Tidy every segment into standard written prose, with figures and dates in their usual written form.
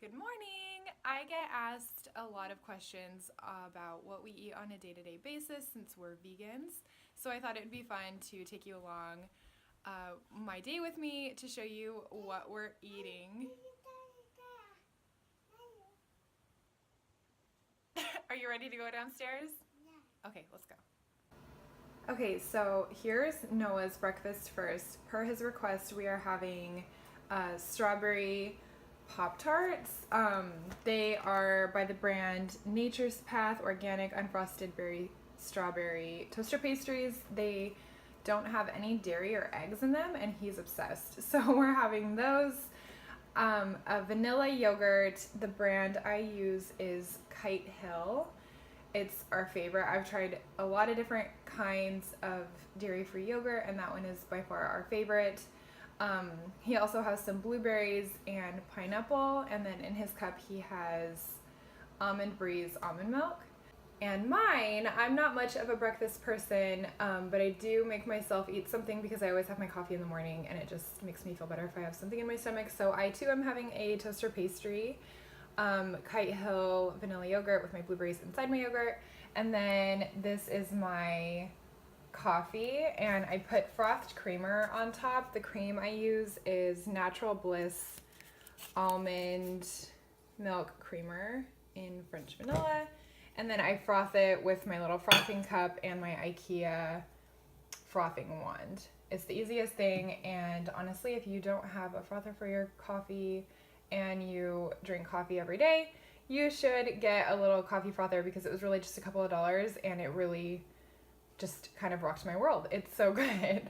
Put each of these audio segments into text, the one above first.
Good morning! I get asked a lot of questions about what we eat on a day-to-day basis since we're vegans. So I thought it would be fun to take you along my day with me to show you what we're eating. Are you ready to go downstairs? Yeah. Okay, let's go. Okay, so here's Noah's breakfast first. Per his request, we are having strawberry Pop-Tarts. They are by the brand Nature's Path Organic Unfrosted Berry Strawberry Toaster Pastries. They don't have any dairy or eggs in them, and he's obsessed. So we're having those. A vanilla yogurt. The brand I use is Kite Hill. It's our favorite. I've tried a lot of different kinds of dairy-free yogurt, and that one is by far our favorite. He also has some blueberries and pineapple, and then in his cup he has Almond Breeze almond milk. And mine, I'm not much of a breakfast person, but I do make myself eat something because I always have my coffee in the morning, and it just makes me feel better if I have something in my stomach. So I too am having a toaster pastry, Kite Hill vanilla yogurt with my blueberries inside my yogurt. And then this is my coffee, and I put frothed creamer on top. The cream I use is Natural Bliss almond milk creamer in French vanilla, and then I froth it with my little frothing cup and my IKEA frothing wand. It's the easiest thing, and honestly, if you don't have a frother for your coffee and you drink coffee every day, you should get a little coffee frother because it was really just a couple of dollars, and it really just kind of rocked my world. It's so good.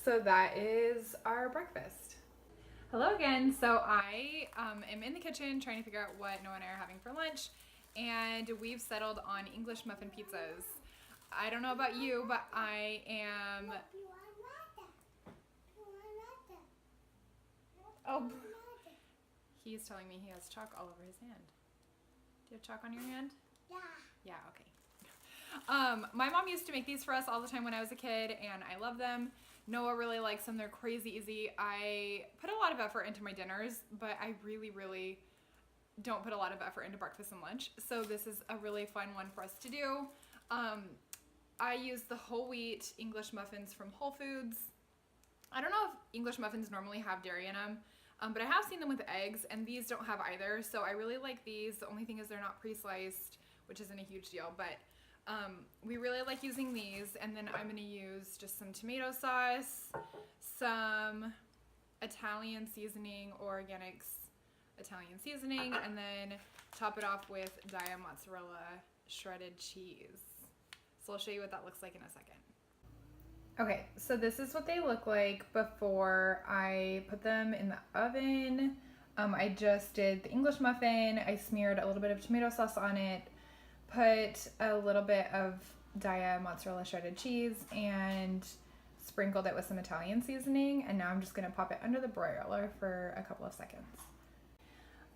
So that is our breakfast. Hello again. So I am in the kitchen trying to figure out what Noah and I are having for lunch, and we've settled on English muffin pizzas. I don't know about you, but I am... Oh, he's telling me he has chalk all over his hand. Do you have chalk on your hand? Yeah. Yeah, okay. My mom used to make these for us all the time when I was a kid, and I love them. Noah really likes them. They're crazy easy. I put a lot of effort into my dinners, but I really don't put a lot of effort into breakfast and lunch. So this is a really fun one for us to do. I use the whole wheat English muffins from Whole Foods. I don't know if English muffins normally have dairy in them, but I have seen them with eggs, and these don't have either. So I really like these. The only thing is they're not pre-sliced, which isn't a huge deal, but we really like using these. And then I'm going to use just some tomato sauce, some Italian seasoning, or Organics Italian seasoning, and then top it off with Daiya mozzarella shredded cheese. So I'll show you what that looks like in a second. Okay, so this is what they look like before I put them in the oven. I just did the English muffin. I smeared a little bit of tomato sauce on it, put a little bit of Daiya mozzarella shredded cheese, and sprinkled it with some Italian seasoning. And now I'm just gonna pop it under the broiler for a couple of seconds.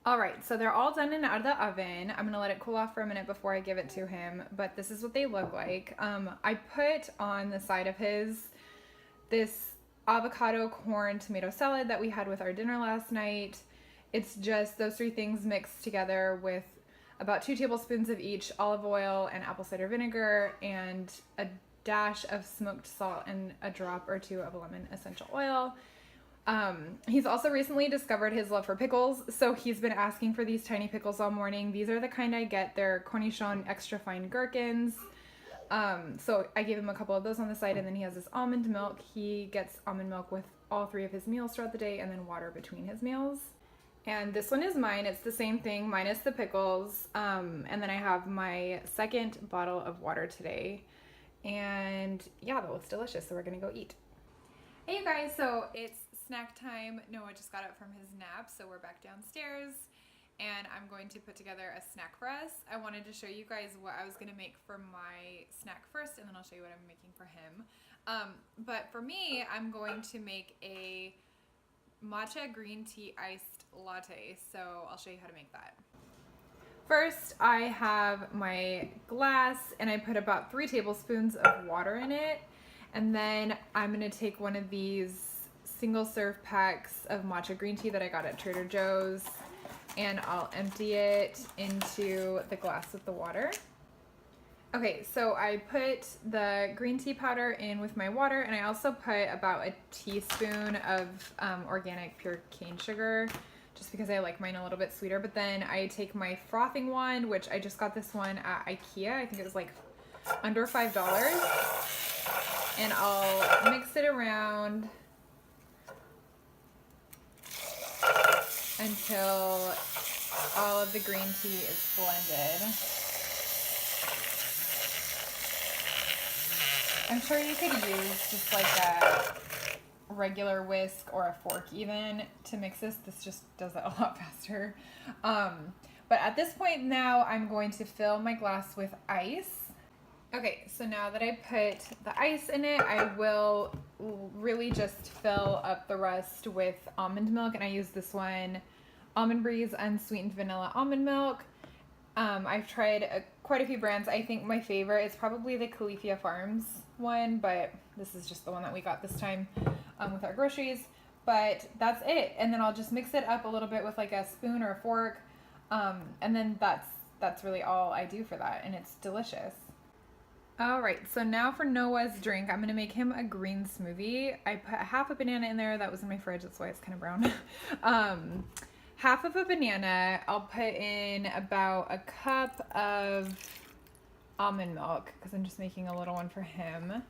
All right, so they're all done and out of the oven. I'm gonna let it cool off for a minute before I give it to him, but this is what they look like. I put on the side of his this avocado corn tomato salad that we had with our dinner last night. It's just those three things mixed together with about 2 tablespoons of each olive oil and apple cider vinegar, and a dash of smoked salt and a drop or 2 of lemon essential oil. He's also recently discovered his love for pickles, so he's been asking for these tiny pickles all morning. These are the kind I get. They're Cornichon extra fine gherkins. So I gave him a couple of those on the side, and then he has this almond milk. He gets almond milk with all 3 of his meals throughout the day, and then water between his meals. And this one is mine. It's the same thing minus the pickles. And then I have my second bottle of water today. And yeah, that looks delicious, so we're gonna go eat. Hey you guys, so it's snack time. Noah just got up from his nap, so we're back downstairs, and I'm going to put together a snack for us. I wanted to show you guys what I was gonna make for my snack first, and then I'll show you what I'm making for him. But for me, I'm going to make a matcha green tea iced latte, so I'll show you how to make that. First, I have my glass, and I put about 3 tablespoons of water in it, and then I'm gonna take one of these single serve packs of matcha green tea that I got at Trader Joe's, and I'll empty it into the glass with the water. Okay, so I put the green tea powder in with my water, and I also put about a teaspoon of organic pure cane sugar, just because I like mine a little bit sweeter. But then I take my frothing wand, which I just got this one at IKEA. I think it was like under $5. And I'll mix it around until all of the green tea is blended. I'm sure you could use just like a regular whisk or a fork even to mix this. This just does it a lot faster. But at this point now, I'm going to fill my glass with ice. Okay, so now that I put the ice in it, I will really just fill up the rest with almond milk. And I use this one, Almond Breeze Unsweetened Vanilla Almond Milk. I've tried quite a few brands. I think my favorite is probably the Califia Farms one, but this is just the one that we got this time with our groceries. But that's it. And then I'll just mix it up a little bit with like a spoon or a fork. And then that's really all I do for that. And it's delicious. All right, so now for Noah's drink, I'm gonna make him a green smoothie. I put half a banana in there. That was in my fridge, that's why it's kind of brown. Half of a banana. I'll put in about a cup of almond milk because I'm just making a little one for him.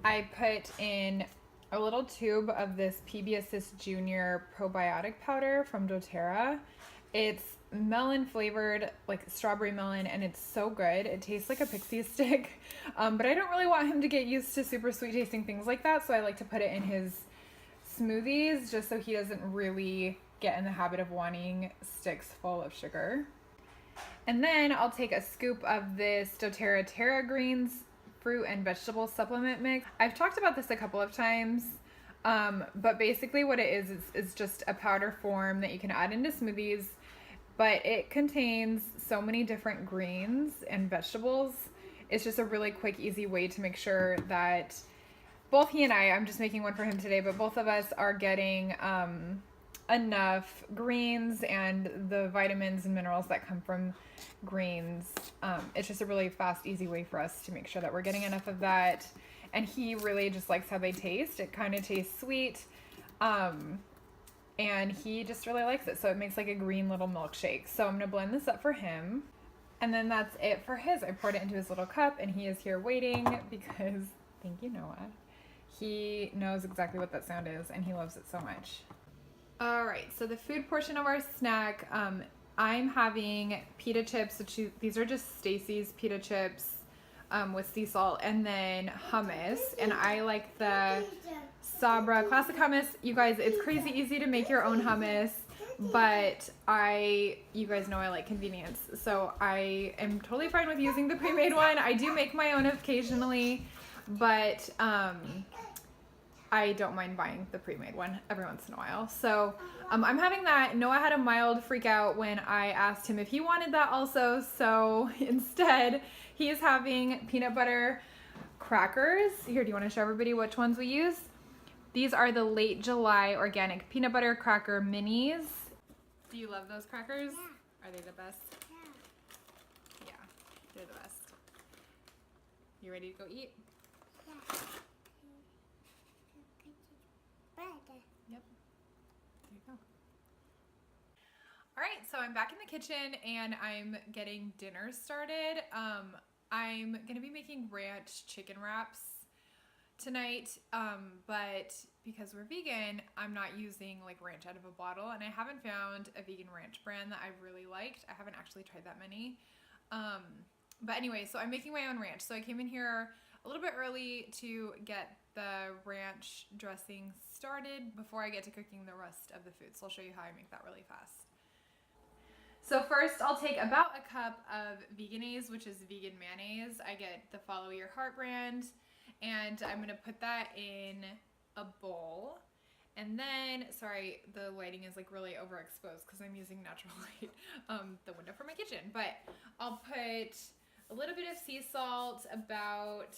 I put in a little tube of this PB Assist Junior probiotic powder from doTERRA. It's melon flavored, like strawberry melon, and it's so good. It tastes like a pixie stick, but I don't really want him to get used to super sweet tasting things like that, so I like to put it in his smoothies just so he doesn't really get in the habit of wanting sticks full of sugar. And then I'll take a scoop of this doTERRA Terra Greens fruit and vegetable supplement mix. I've talked about this a couple of times, but basically what it is just a powder form that you can add into smoothies, but it contains so many different greens and vegetables. It's just a really quick, easy way to make sure that both he and I'm just making one for him today, but both of us are getting enough greens and the vitamins and minerals that come from greens. It's just a really fast, easy way for us to make sure that we're getting enough of that. And he really just likes how they taste. It kind of tastes sweet. And he just really likes it. So it makes like a green little milkshake. So I'm gonna blend this up for him. And then that's it for his. I poured it into his little cup and he is here waiting because, thank you, Noah. He knows exactly what that sound is and he loves it so much. All right, so the food portion of our snack, I'm having pita chips, which these are just Stacy's pita chips with sea salt, and then hummus. And I like the Sabra classic hummus. You guys, it's crazy easy to make your own hummus, but you guys know I like convenience. So I am totally fine with using the pre-made one. I do make my own occasionally, but I don't mind buying the pre-made one every once in a while. So I'm having that. Noah had a mild freak out when I asked him if he wanted that also. So instead, he is having peanut butter crackers. Here, do you want to show everybody which ones we use? These are the Late July organic peanut butter cracker minis. Do you love those crackers? Yeah. Are they the best? Yeah. Yeah, they're the best. You ready to go eat? Yeah. Yep. There you go. All right, so I'm back in the kitchen and I'm getting dinner started. I'm gonna be making ranch chicken wraps tonight, but because we're vegan, I'm not using like ranch out of a bottle, and I haven't found a vegan ranch brand that I've really liked. I haven't actually tried that many. But anyway, so I'm making my own ranch. So I came in here a little bit early to get the ranch dressing started before I get to cooking the rest of the food. So I'll show you how I make that really fast. So first I'll take about a cup of Vegenaise, which is vegan mayonnaise. I get the Follow Your Heart brand, and I'm gonna put that in a bowl. And then, sorry, the lighting is like really overexposed because I'm using natural light, the window from my kitchen. But I'll put a little bit of sea salt, about,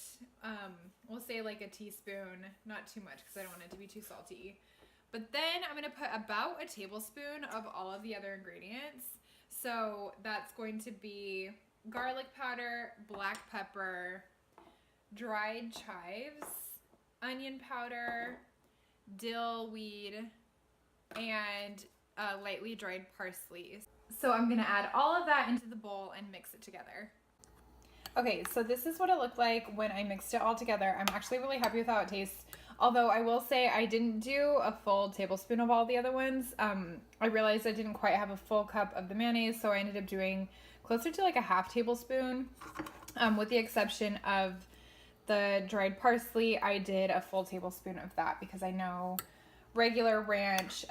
we'll say like a teaspoon, not too much because I don't want it to be too salty. But then I'm gonna put about a tablespoon of all of the other ingredients. So that's going to be garlic powder, black pepper, dried chives, onion powder, dill weed, and lightly dried parsley. So I'm gonna add all of that into the bowl and mix it together. Okay, so this is what it looked like when I mixed it all together. I'm actually really happy with how it tastes. Although I will say I didn't do a full tablespoon of all the other ones. I realized I didn't quite have a full cup of the mayonnaise, so I ended up doing closer to like a half tablespoon. With the exception of the dried parsley, I did a full tablespoon of that because I know regular ranch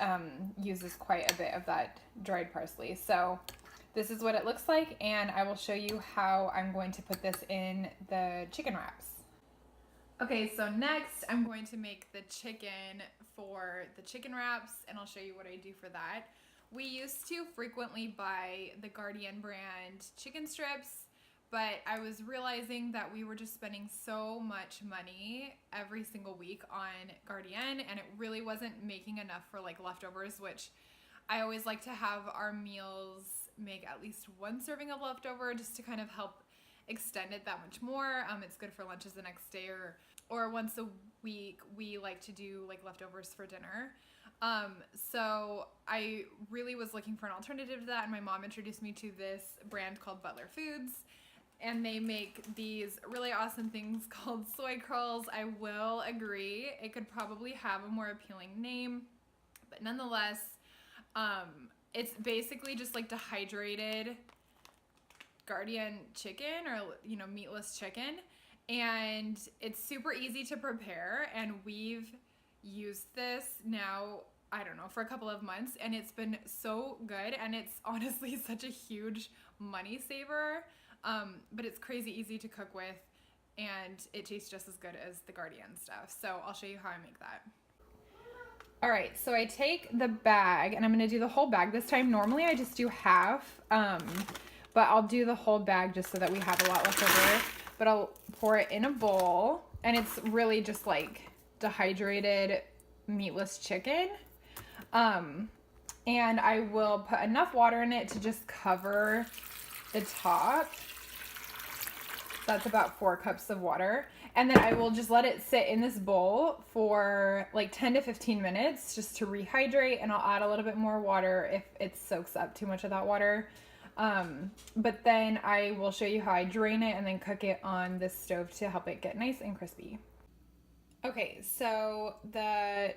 uses quite a bit of that dried parsley. So this is what it looks like, and I will show you how I'm going to put this in the chicken wraps. Okay, so next I'm going to make the chicken for the chicken wraps, and I'll show you what I do for that. We used to frequently buy the Gardein brand chicken strips, but I was realizing that we were just spending so much money every single week on Gardein, and it really wasn't making enough for like leftovers, which I always like to have our meals make at least one serving of leftover just to kind of help extend it that much more. It's good for lunches the next day, or once a week we like to do like leftovers for dinner. So I really was looking for an alternative to that, and my mom introduced me to this brand called Butler Foods, and they make these really awesome things called soy curls. I will agree, it could probably have a more appealing name, but nonetheless, it's basically just like dehydrated Gardein chicken, or meatless chicken, and it's super easy to prepare, and we've used this now, I don't know, for a couple of months, and it's been so good, and it's honestly such a huge money saver, but it's crazy easy to cook with, and it tastes just as good as the Gardein stuff. So I'll show you how I make that. All right, so I take the bag, and I'm gonna do the whole bag this time. Normally I just do half, but I'll do the whole bag just so that we have a lot left over. But I'll pour it in a bowl, and it's really just like dehydrated meatless chicken. And I will put enough water in it to just cover the top. That's about 4 cups of water. And then I will just let it sit in this bowl for like 10 to 15 minutes just to rehydrate, and I'll add a little bit more water if it soaks up too much of that water. But then I will show you how I drain it and then cook it on the stove to help it get nice and crispy. Okay, so the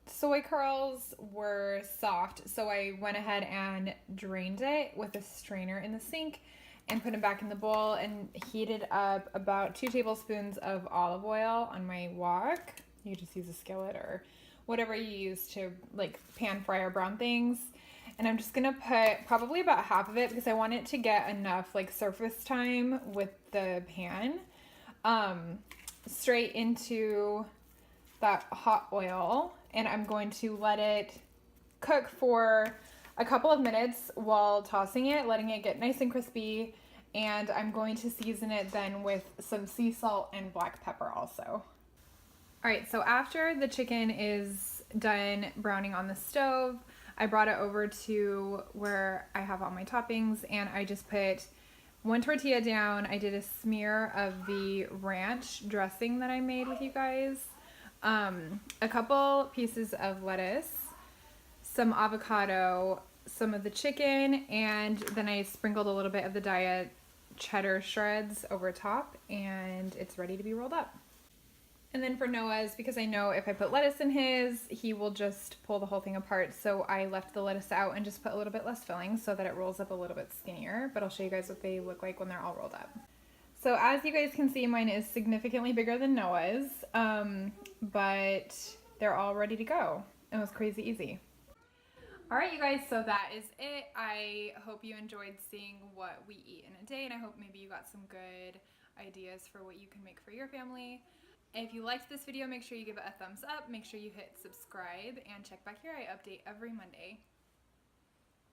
soy curls were soft, so I went ahead and drained it with a strainer in the sink and put it back in the bowl and heated up about 2 tablespoons of olive oil on my wok. You just use a skillet or whatever you use to like pan fry or brown things. And I'm just gonna put probably about half of it because I want it to get enough like surface time with the pan, straight into that hot oil, and I'm going to let it cook for a couple of minutes while tossing it, letting it get nice and crispy, and I'm going to season it then with some sea salt and black pepper also. All right, so after the chicken is done browning on the stove, I brought it over to where I have all my toppings, and I just put 1 tortilla down. I did a smear of the ranch dressing that I made with you guys, a couple pieces of lettuce, some avocado, some of the chicken, and then I sprinkled a little bit of the diet cheddar shreds over top, and it's ready to be rolled up. And then for Noah's, because I know if I put lettuce in his, he will just pull the whole thing apart, so I left the lettuce out and just put a little bit less filling so that it rolls up a little bit skinnier, but I'll show you guys what they look like when they're all rolled up. So as you guys can see, mine is significantly bigger than Noah's, but they're all ready to go. It was crazy easy. All right, you guys, so that is it. I hope you enjoyed seeing what we eat in a day, and I hope maybe you got some good ideas for what you can make for your family. If you liked this video, make sure you give it a thumbs up, make sure you hit subscribe, and check back here. I update every Monday.